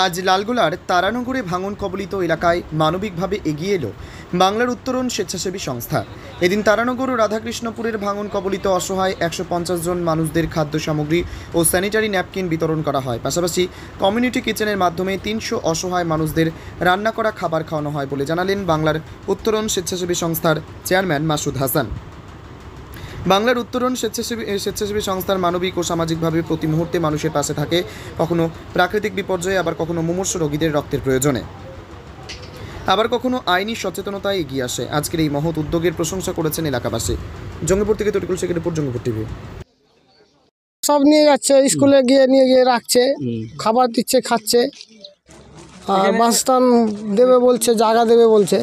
আজ লালগোলার তারানগরে ভাঙন কবলিত এলাকায় মানবিকভাবে এগিয়ে এলো বাংলার উত্তরণ স্বেচ্ছাসেবী সংস্থা। এদিন তারানগর ও রাধাকৃষ্ণপুরের ভাঙন কবলিত অসহায় 150 জন মানুষদের খাদ্য সামগ্রী ও স্যানিটারি ন্যাপকিন বিতরণ করা হয়। পাশাপাশি কমিউনিটি কিচেনের মাধ্যমে 300 অসহায় মানুষদের রান্না করা খাবার খাওয়ানো হয় বলে জানালেন বাংলার উত্তরণ স্বেচ্ছাসেবী সংস্থার চেয়ারম্যান মাসুদ হাসান। বাংলার উত্তরণ স্বেচ্ছাসেবী সংস্থার মানবিক ও সামাজিকভাবে প্রতি মুহূর্তে মানুষের পাশে থাকে, কখনো প্রাকৃতিক বিপর্যয়ে, আবার কখনো মুমূর্ষু রোগীদের রক্তের প্রয়োজনে, আবার কখনো আইনি সচেতনতায় এগিয়ে আসে। আজকের এই মহৎ উদ্যোগের প্রশংসা করেছেন এলাকাবাসী। জঙ্গিপুর থেকে তরিকুল শেখের রিপোর্ট, জঙ্গিপুর টিভি। সব নিয়ে যাচ্ছে, স্কুলে নিয়ে গিয়ে রাখছে, খাবার দিচ্ছে, খাচ্ছে, আর বাসস্থান দেবে বলছে, জায়গা দেবে বলছে।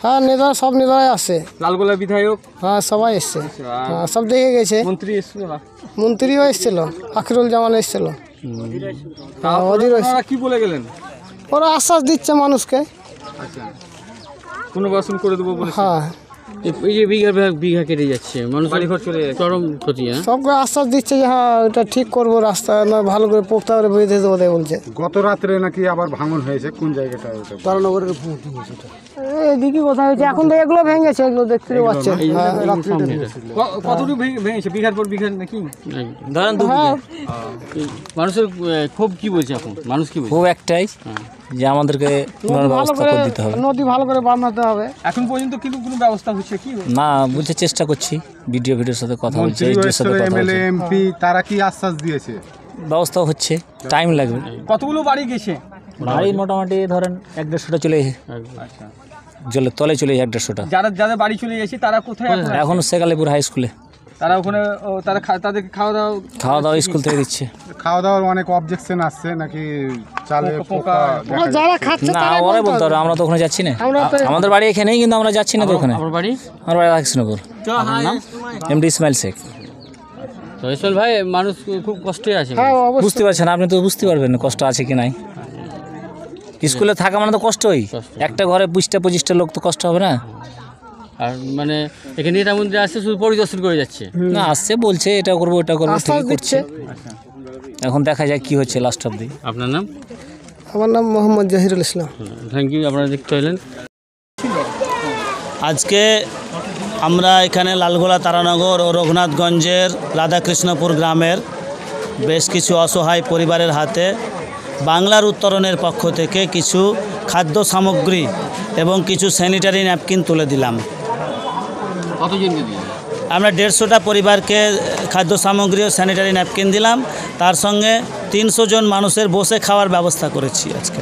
হ্যাঁ, নেতারা, সব নেতারাই আসছে। লালগোলা বিধায়ক, হ্যাঁ, সবাই এসছে, সব দেখে গেছে। মন্ত্রীও এসেছিল, আখিরুল জামান এসেছিল। কি বলে গেলেন? ওরা আশ্বাস দিচ্ছে মানুষকে, পুনর্বাসন করে দেবো বলে। হ্যাঁ, এই যে বিঘা কেটে যাচ্ছে, মানুষ চরম ক্ষতি। সবকে আশ্বাস দিচ্ছে যে হ্যাঁ, এটা ঠিক করবো, রাস্তা নয় ভালো করে পোক্তা করে বেঁধে দেবো বলছে। গত রাত্রে নাকি আবার ভাঙন হয়েছে, কোন জায়গাটা? তারানগরের এদিকে কোথায় হয়েছে, এখন তো এগুলো ভেঙেছে, এগুলো দেখতে পাচ্ছেন। কতটুকু ভেঙেছে? বিঘার পর বিঘা নাকি? ধরেন মানুষের ক্ষোভ কি বলছে এখন? মানুষ কি বলছে? ক্ষোভ একটাই যে আমাদেরকে ব্যবস্থা করে দিতে হবে, নদী ভালো করে বানাতে হবে। এখন পর্যন্ত কিন্তু কোনো ব্যবস্থা হচ্ছে কি না, বুঝতে চেষ্টা করছি। ভিডিওর সাথে কথা বলছি, এমএলএ এমপি তারা কি আশ্বাস দিয়েছে? ব্যবস্থা হচ্ছে, টাইম লাগবে। কতগুলো বাড়ি গেছে? বাড়ি মোটামুটি ধরেন 1-150টা চলে গেছে। জলের তলে চলে যায় 1-150টা। যাদের বাড়ি চলে গেছে তারা কোথায়? এখন শেখালিপুর হাই স্কুলে। তারা ওখানে তাদেরকে খাওয়া দাওয়া স্কুল থেকে দিচ্ছে। খাওয়া দাওয়ার অনেক অবজেকশন আসছে নাকি, চালে পোকা যারা খাচ্ছে না, ওরাই বলতে পারবে, আমরা তো ওখানে যাচ্ছি না। আমাদের বাড়ি এখানেই, কিন্তু আমরা যাচ্ছি না তো ওখানে। আমার বাড়ি রাধাকৃষ্ণপুর। এমডি ইসমাইল শেখ। তো ইসমাইল ভাই, মানুষ খুব কষ্টে আছে। বুঝতে পারছেন আপনি, তো বুঝতে পারবেন কষ্ট আছে কি নাই। স্কুলে থাকা মানে তো কষ্টই, একটা ঘরে 20-25টা লোক তো কষ্ট হবে না। আর মানে এখানে নেতা মন্ত্রী আসছে, শুধু পরিদর্শন করে যাচ্ছে না, আসছে বলছে এটা করবো ওটা করবো, ঠিক করছে। এখন দেখা যায় কি হচ্ছে লাস্ট অবধি। আপনার নাম? আমার নাম মোহাম্মদ জাহিরুল ইসলাম। থ্যাংক ইউ, আপনারা দেখতে এলেন। আজকে আমরা এখানে লালগোলা, তারানগর ও রঘুনাথগঞ্জের রাধাকৃষ্ণপুর গ্রামের বেশ কিছু অসহায় পরিবারের হাতে বাংলার উত্তরণের পক্ষ থেকে কিছু খাদ্য সামগ্রী এবং কিছু স্যানিটারি ন্যাপকিন তুলে দিলাম। আমরা 150টা পরিবারকে খাদ্য সামগ্রী ও স্যানিটারি ন্যাপকিন দিলাম। তার সঙ্গে 300 জন মানুষের বসে খাওয়ার ব্যবস্থা করেছি আজকে।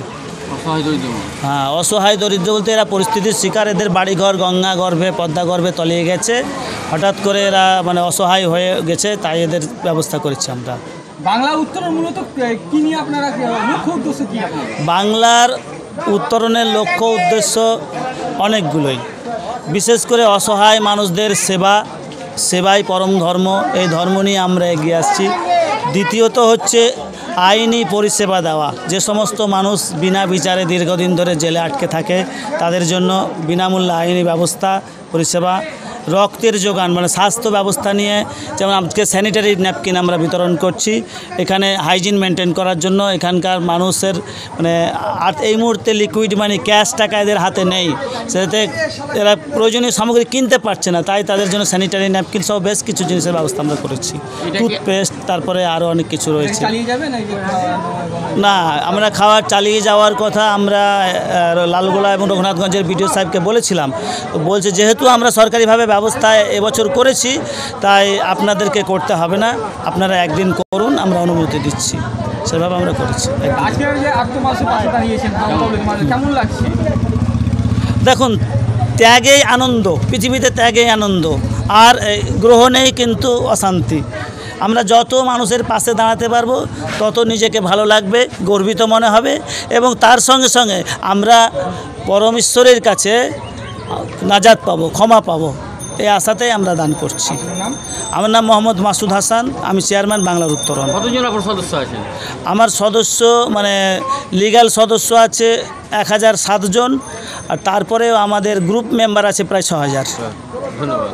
হ্যাঁ, অসহায় দরিদ্র বলতে এরা পরিস্থিতির শিকার, এদের বাড়িঘর গঙ্গা গর্ভে, পদ্মা গর্ভে তলিয়ে গেছে, হঠাৎ করে এরা মানে অসহায় হয়ে গেছে, তাই এদের ব্যবস্থা করেছি আমরা। বাংলার উত্তরণ মূলত কি নিয়ে আপনারা, লক্ষ্য উদ্দেশ্য কি? বাংলার উত্তরণের লক্ষ্য উদ্দেশ্য অনেকগুলোই। বিশেষ করে অসহায় মানুষদের সেবাই পরম ধর্ম, এই ধর্ম নিয়ে আমরা এগিয়ে আসছি। দ্বিতীয়ত হচ্ছে আইনি পরিষেবা দেওয়া। যে সমস্ত মানুষ বিনা বিচারে দীর্ঘদিন ধরে জেলে আটকে থাকে, তাদের জন্য বিনামূল্যে আইনি ব্যবস্থা, পরিষেবা। রক্তের যোগান, মানে স্বাস্থ্য ব্যবস্থা নিয়ে, যেমন আজকে স্যানিটারি ন্যাপকিন আমরা বিতরণ করছি এখানে হাইজিন মেনটেন করার জন্য। এখানকার মানুষের মানে এই মুহূর্তে লিকুইড মানি, ক্যাশ টাকা এদের হাতে নেই, সেটাতে এরা প্রয়োজনীয় সামগ্রী কিনতে পারছে না, তাই তাদের জন্য স্যানিটারি ন্যাপকিন সহ বেশ কিছু জিনিসের ব্যবস্থা আমরা করেছি। টুথপেস্ট, তারপরে আরও অনেক কিছু রয়েছে। না, আমরা খাবার চালিয়ে যাওয়ার কথা আমরা লালগোলা এবং রঘুনাথগঞ্জের বিডিও সাহেবকে বলেছিলাম। বলছে যেহেতু আমরা সরকারিভাবে ব্যবস্থায় এবছর করেছি, তাই আপনাদেরকে করতে হবে না, আপনারা একদিন করুন, আমরা অনুমতি দিচ্ছি। সেভাবে আমরা করেছি। দেখুন, ত্যাগেই আনন্দ, পৃথিবীতে ত্যাগেই আনন্দ, আর গ্রহণেই কিন্তু অশান্তি। আমরা যত মানুষের পাশে দাঁড়াতে পারবো তত নিজেকে ভালো লাগবে, গর্বিত মনে হবে, এবং তার সঙ্গে সঙ্গে আমরা পরমেশ্বরের কাছে নাজাত পাবো, ক্ষমা পাবো, এই আশাতেই আমরা দান করছি। আমার নাম মোহাম্মদ মাসুদ হাসান, আমি চেয়ারম্যান বাংলার উত্তরণ। কতজন আপনার সদস্য আছেন? আমার সদস্য মানে লিগ্যাল সদস্য আছে 1007 জন, আর তারপরেও আমাদের গ্রুপ মেম্বার আছে প্রায় 6000। ধন্যবাদ।